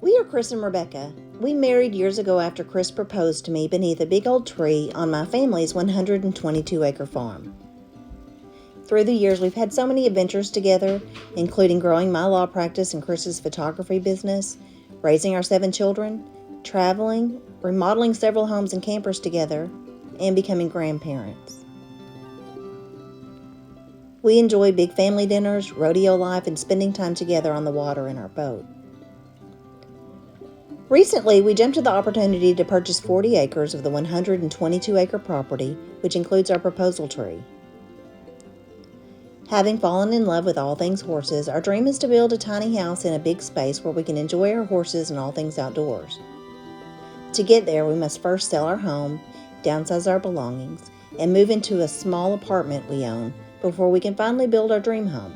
We are Chris and Rebecca. We married years ago after Chris proposed to me beneath a big old tree on my family's 122-acre farm. Through the years, we've had so many adventures together, including growing my law practice and Chris's photography business, raising our 7 children, traveling, remodeling several homes and campers together, and becoming grandparents. We enjoy big family dinners, rodeo life, and spending time together on the water in our boat. Recently, we jumped at the opportunity to purchase 40 acres of the 122-acre property, which includes our proposal tree. Having fallen in love with all things horses, our dream is to build a tiny house in a big space where we can enjoy our horses and all things outdoors. To get there, we must first sell our home, downsize our belongings, and move into a small apartment we own before we can finally build our dream home.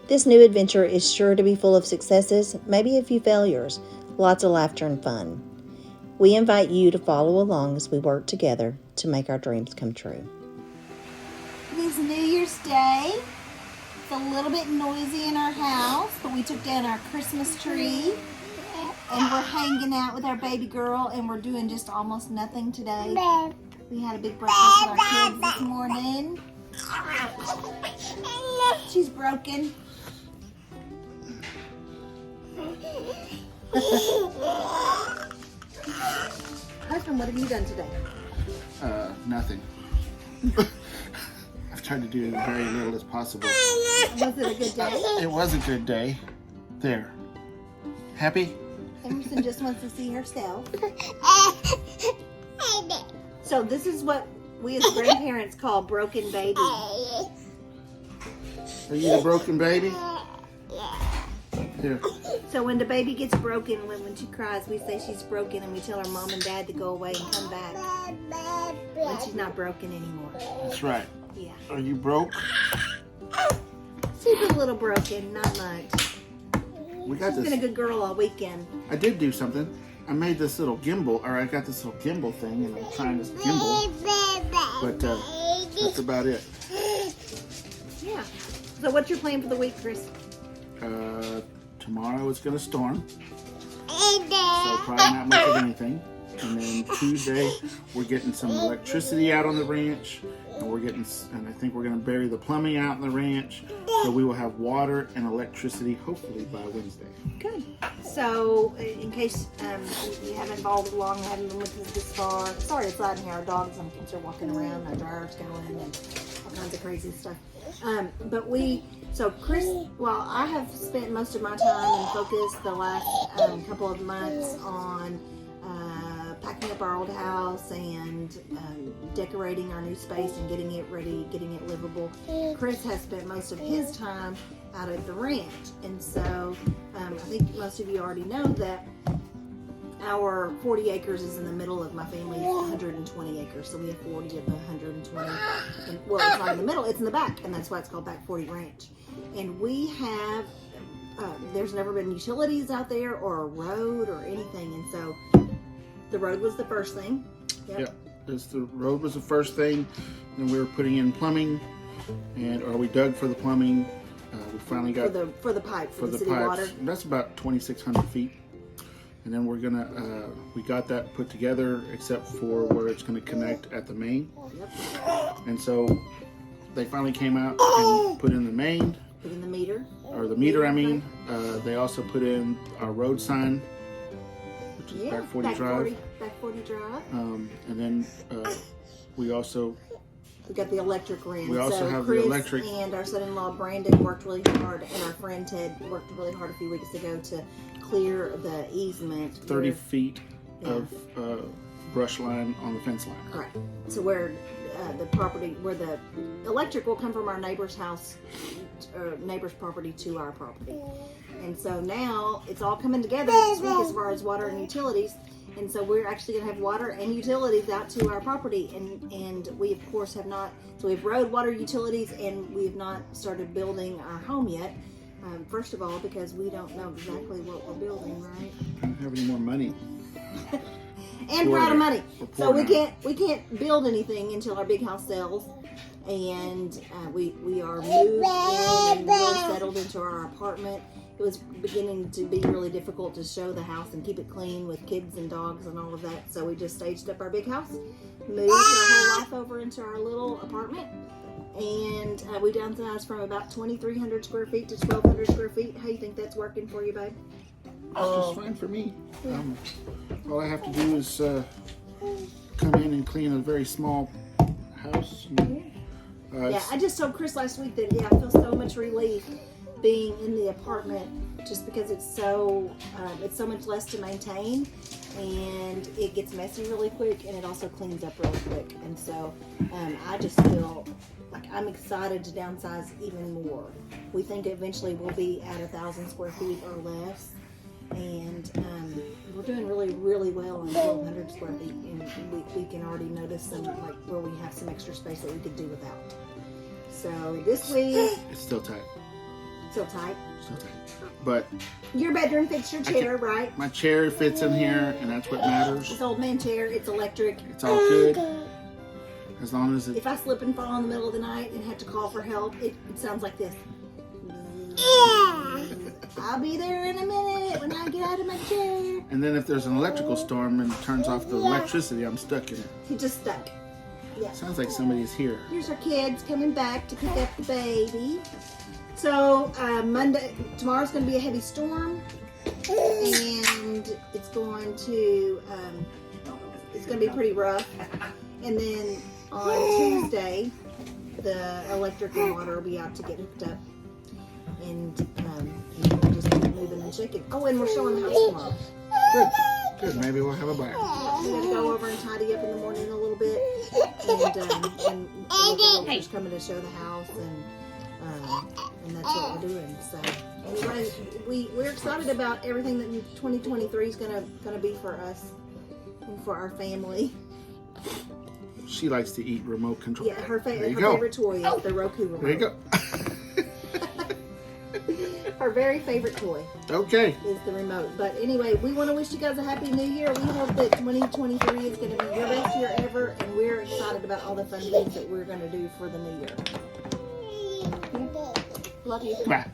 This new adventure is sure to be full of successes, maybe a few failures, lots of laughter and fun. We invite you to follow along as we work together to make our dreams come true. It is New Year's Day. It's a little bit noisy in our house, but we took down our Christmas tree and we're hanging out with our baby girl and we're doing just almost nothing today. We had a big breakfast with our kids this morning. She's broken. Husband, what have you done today? Nothing. I've tried to do very little as possible. Was it a good day? It was a good day. There. Happy? Emerson just wants to see herself. So this is what we as grandparents call broken baby. Are you the broken baby? Here. So when the baby gets broken, when she cries, we say she's broken and we tell her mom and dad to go away and come back when she's not broken anymore. That's right. Yeah. Are you broke? She's a little broken, not much. We got She's this. been a good girl all weekend. I did do something. I made this little gimbal, or I got this little gimbal thing, and I'm trying this gimbal. But that's about it. Yeah. So what's your plan for the week, Chris? Tomorrow it's going to storm, so probably not much of anything. And then Tuesday we're getting some electricity out on the ranch, and I think we're going to bury the plumbing out in the ranch, so we will have water and electricity hopefully by Wednesday. Good. So in case you haven't followed along, haven't been with us this far, sorry it's loud in here. Our dogs and kids are walking around, our dryer's going, and all kinds of crazy stuff. So Chris, well, I have spent most of my time and focus the last couple of months on packing up our old house and decorating our new space and getting it ready, getting it livable. Chris has spent most of his time out at the ranch, and so I think most of you already know that our 40 acres is in the middle of my family's 120 acres, so we have 40 of the 120. And, well, it's not in the middle, it's in the back, and that's why it's called Back 40 Ranch. And we have, there's never been utilities out there or a road or anything, and so the road was the first thing. Yep. The road was the first thing, and we were putting in plumbing, or we dug for the plumbing. We finally got for the pipe for the city pipes. water. That's about 2,600 feet. And then we're gonna, we got that put together except for where it's gonna connect at the main. Yep. And so they finally came out and put in the main. Put in the meter. Or the meter, I mean. They also put in our road sign, which is Back 40 Drive. Back 40 Drive. And then we got the electric ran. We also have Chris the electric. And our son-in-law Brandon worked really hard, and our friend Ted worked really hard a few weeks ago to clear the easement. 30 feet of brush line on the fence line. Correct. So where the property, where the electric will come from our neighbor's house, or neighbor's property to our property. And so now it's all coming together this week as far as water and utilities. And so we're actually going to have water and utilities out to our property. And we, of course, have not, so we have road, water, utilities, and we have not started building our home yet. First of all, because we don't know exactly what we're building, right? I don't have any more money. And we're out of money. So we can't build anything until our big house sells. and we are moved in and really settled into our apartment. It was beginning to be really difficult to show the house and keep it clean with kids and dogs and all of that. So we just staged up our big house, moved our whole life over into our little apartment, and we downsized from about 2,300 square feet to 1,200 square feet. How do you think that's working for you, babe? It's fine for me. All I have to do is come in and clean a very small house. Yeah, I just told Chris last week that I feel so much relief being in the apartment, just because it's so much less to maintain, and it gets messy really quick, and it also cleans up really quick. And so I just feel like I'm excited to downsize even more. We think eventually we'll be at 1,000 square feet or less, and we're doing really, really well on 1,200 square feet, and we can already notice some, like, where we have some extra space that we could do without. So this week, It's still tight. still tight. Still tight. But Your bedroom fits your chair, right? my chair fits in here, and that's what matters. This old man chair, it's electric. It's all good. As long as it... If I slip and fall in the middle of the night and have to call for help, it sounds like this. I'll be there in a minute when I get out of my chair. And then if there's an electrical storm and it turns off the electricity, I'm stuck in it. He just stuck. Yeah. Sounds like somebody's here. Here's our kids coming back to pick up the baby. So tomorrow's going to be a heavy storm, and it's going to be pretty rough. And then on Tuesday, the electric and water will be out to get hooked up, and we'll just keep moving and shaking. Oh, and we're showing the house tomorrow. Good. Good. Maybe we'll have a bite. We're going to go over and tidy up in the morning a little bit, and the helper's coming to show the house, and that's what we're doing. So anyway, we're excited about everything that 2023 is gonna be for us and for our family. She likes to eat remote control. Yeah, her There you favorite toy is the Roku remote. There you go. Her very favorite toy Okay. is the remote. But anyway, we want to wish you guys a happy new year. We hope that 2023 is going to be your best year ever, and we're excited about all the fun things that we're going to do for the new year. Love you. Bye.